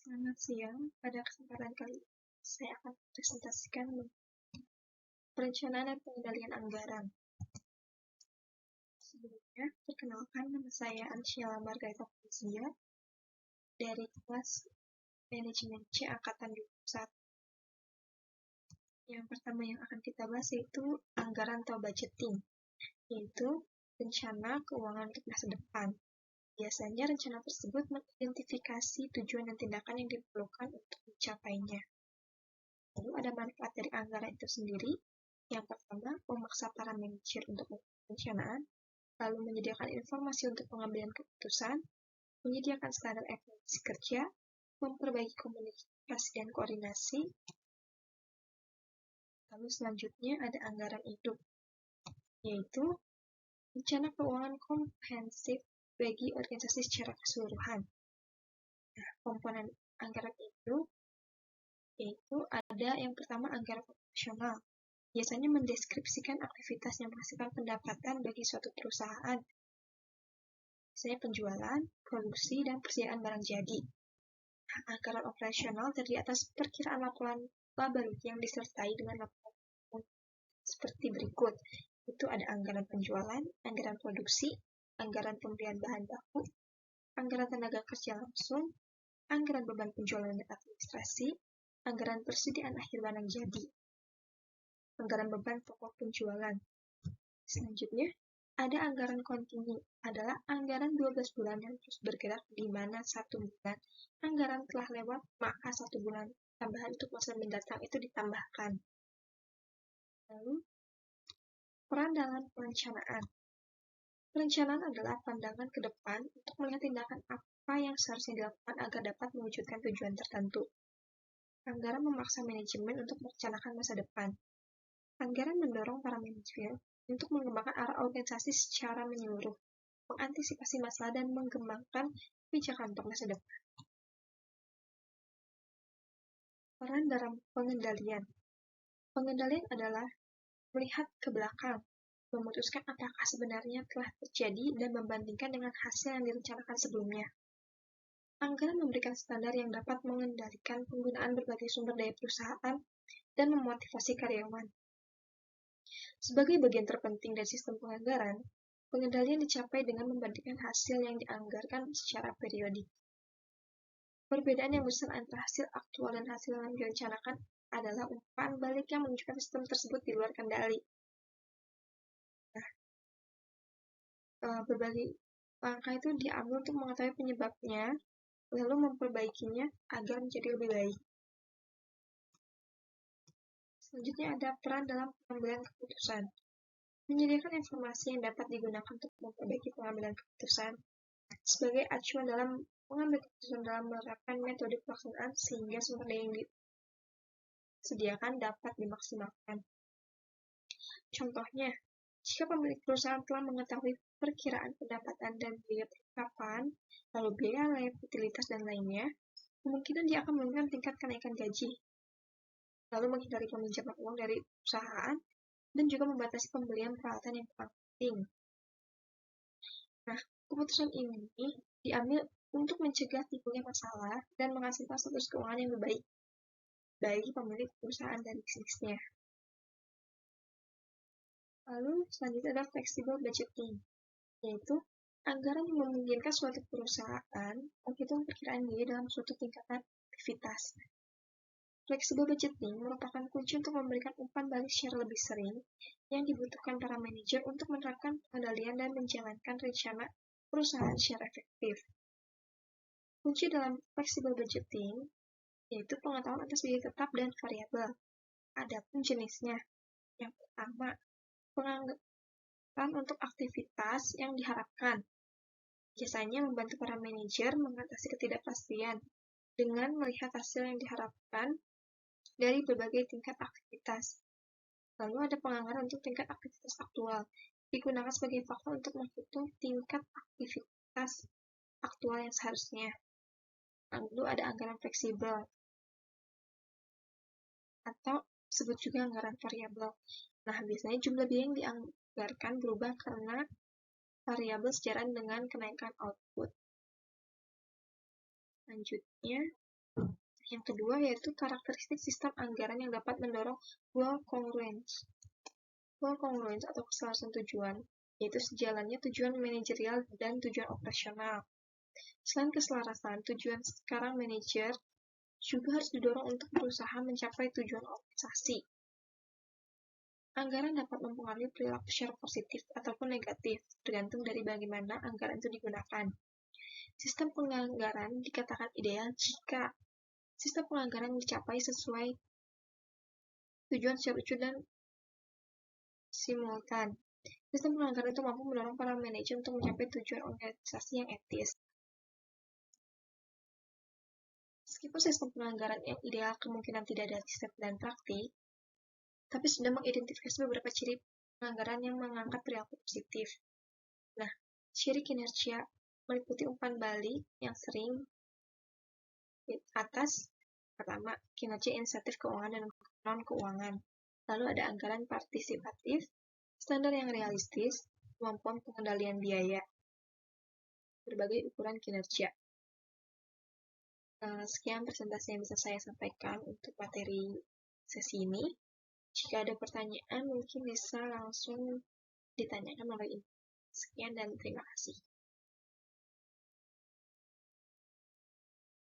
Selamat siang, pada kesempatan kali ini saya akan presentasikan perencanaan dan pengendalian anggaran. Sebelumnya, perkenalkan nama saya Ansyela Margarita Fauziah dari kelas Manajemen C Angkatan 21. Yang pertama yang akan kita bahas yaitu anggaran atau budgeting, yaitu rencana keuangan untuk masa depan. Biasanya rencana tersebut mengidentifikasi tujuan dan tindakan yang diperlukan untuk mencapainya. Lalu ada manfaat dari anggaran itu sendiri. Yang pertama, memaksa para manajer untuk melakukan perencanaan, lalu menyediakan informasi untuk pengambilan keputusan, menyediakan standar evaluasi kerja, memperbaiki komunikasi dan koordinasi. Lalu selanjutnya ada anggaran hidup, yaitu rencana keuangan komprehensif bagi organisasi secara keseluruhan. Nah, komponen anggaran itu yaitu ada yang pertama anggaran operasional. Biasanya mendeskripsikan aktivitas yang menghasilkan pendapatan bagi suatu perusahaan. Misalnya penjualan, produksi, dan persediaan barang jadi. Nah, anggaran operasional terdiri atas perkiraan laporan laba rugi yang disertai dengan laporan seperti berikut. Itu ada anggaran penjualan, anggaran produksi, anggaran pembelian bahan baku, anggaran tenaga kerja langsung, anggaran beban penjualan dan administrasi, anggaran persediaan akhir barang jadi, anggaran beban pokok penjualan. Selanjutnya, ada anggaran kontinu, adalah anggaran 12 bulan yang terus bergerak di mana satu bulan anggaran telah lewat, maka 1 bulan tambahan untuk masa mendatang itu ditambahkan. Lalu, peran dalam perencanaan. Perencanaan adalah pandangan ke depan untuk melihat tindakan apa yang seharusnya dilakukan agar dapat mewujudkan tujuan tertentu. Anggaran memaksa manajemen untuk merencanakan masa depan. Anggaran mendorong para manajer untuk mengembangkan arah organisasi secara menyeluruh, mengantisipasi masalah dan mengembangkan kebijakan untuk masa depan. Peran dalam pengendalian. Pengendalian adalah melihat ke belakang, memutuskan apakah sebenarnya telah terjadi dan membandingkan dengan hasil yang direncanakan sebelumnya. Anggaran memberikan standar yang dapat mengendalikan penggunaan berbagai sumber daya perusahaan dan memotivasi karyawan. Sebagai bagian terpenting dari sistem penganggaran, pengendalian dicapai dengan membandingkan hasil yang dianggarkan secara periodik. Perbedaan yang besar antara hasil aktual dan hasil yang direncanakan adalah umpan balik yang menunjukkan sistem tersebut di luar kendali. Nah, berbagai langkah itu diambil untuk mengetahui penyebabnya, lalu memperbaikinya agar menjadi lebih baik. Selanjutnya ada peran dalam pengambilan keputusan. Menyediakan informasi yang dapat digunakan untuk memperbaiki pengambilan keputusan sebagai acuan dalam mengambil keputusan dalam menerapkan metode pelaksanaan sehingga sumber daya yang disediakan dapat dimaksimalkan. Contohnya, jika pemilik perusahaan telah mengetahui perkiraan pendapatan dan biaya perlengkapan, lalu biaya lab, utilitas, dan lainnya, kemungkinan dia akan menurunkan tingkat kenaikan gaji, lalu menghindari peminjaman uang dari perusahaan, dan juga membatasi pembelian peralatan yang kurang penting. Nah, keputusan ini diambil untuk mencegah timbulnya masalah dan menghasilkan status keuangan yang lebih baik bagi pemilik perusahaan dan bisnisnya. Lalu selanjutnya ada flexible budgeting, yaitu anggaran yang memungkinkan suatu perusahaan menghitung perkiraan biaya dalam suatu tingkatan aktivitas. Flexible budgeting merupakan kunci untuk memberikan umpan balik secara lebih sering yang dibutuhkan para manajer untuk menerapkan pengendalian dan menjalankan rencana perusahaan secara efektif. Kunci dalam flexible budgeting yaitu pengetahuan atas biaya tetap dan variabel. Adapun jenisnya, yang pertama, penganggaran untuk aktivitas yang diharapkan. Biasanya membantu para manajer mengatasi ketidakpastian dengan melihat hasil yang diharapkan dari berbagai tingkat aktivitas. Lalu ada penganggaran untuk tingkat aktivitas aktual, digunakan sebagai faktor untuk menghitung tingkat aktivitas aktual yang seharusnya. Lalu ada anggaran fleksibel, atau disebut juga anggaran variabel. Nah, biasanya jumlah biaya yang dianggarkan berubah karena variabel sejalan dengan kenaikan output. Selanjutnya, Yang kedua yaitu karakteristik sistem anggaran yang dapat mendorong dual congruence. Dual congruence atau keselarasan tujuan, yaitu sejalannya tujuan manajerial dan tujuan operasional. Selain keselarasan, tujuan sekarang manajer juga harus didorong untuk berusaha mencapai tujuan organisasi. Anggaran dapat mempengaruhi perilaku secara positif ataupun negatif, tergantung dari bagaimana anggaran itu digunakan. Sistem penganggaran dikatakan ideal jika sistem penganggaran dicapai sesuai tujuan secara utuh dan simultan. Sistem penganggaran itu mampu mendorong para manajer untuk mencapai tujuan organisasi yang etis. Meskipun sistem penganggaran yang ideal kemungkinan tidak ada riset dan praktik, tapi sudah mengidentifikasi beberapa ciri penganggaran yang mengangkat perilaku positif. Nah, ciri kinerja meliputi umpan balik yang sering di atas. Pertama, kinerja insentif keuangan dan non-keuangan. Lalu ada anggaran partisipatif, standar yang realistis, kemampuan pengendalian biaya, berbagai ukuran kinerja. Sekian presentasi yang bisa saya sampaikan untuk materi sesi ini. Jika ada pertanyaan, mungkin bisa langsung ditanyakan melalui email. Sekian dan terima kasih.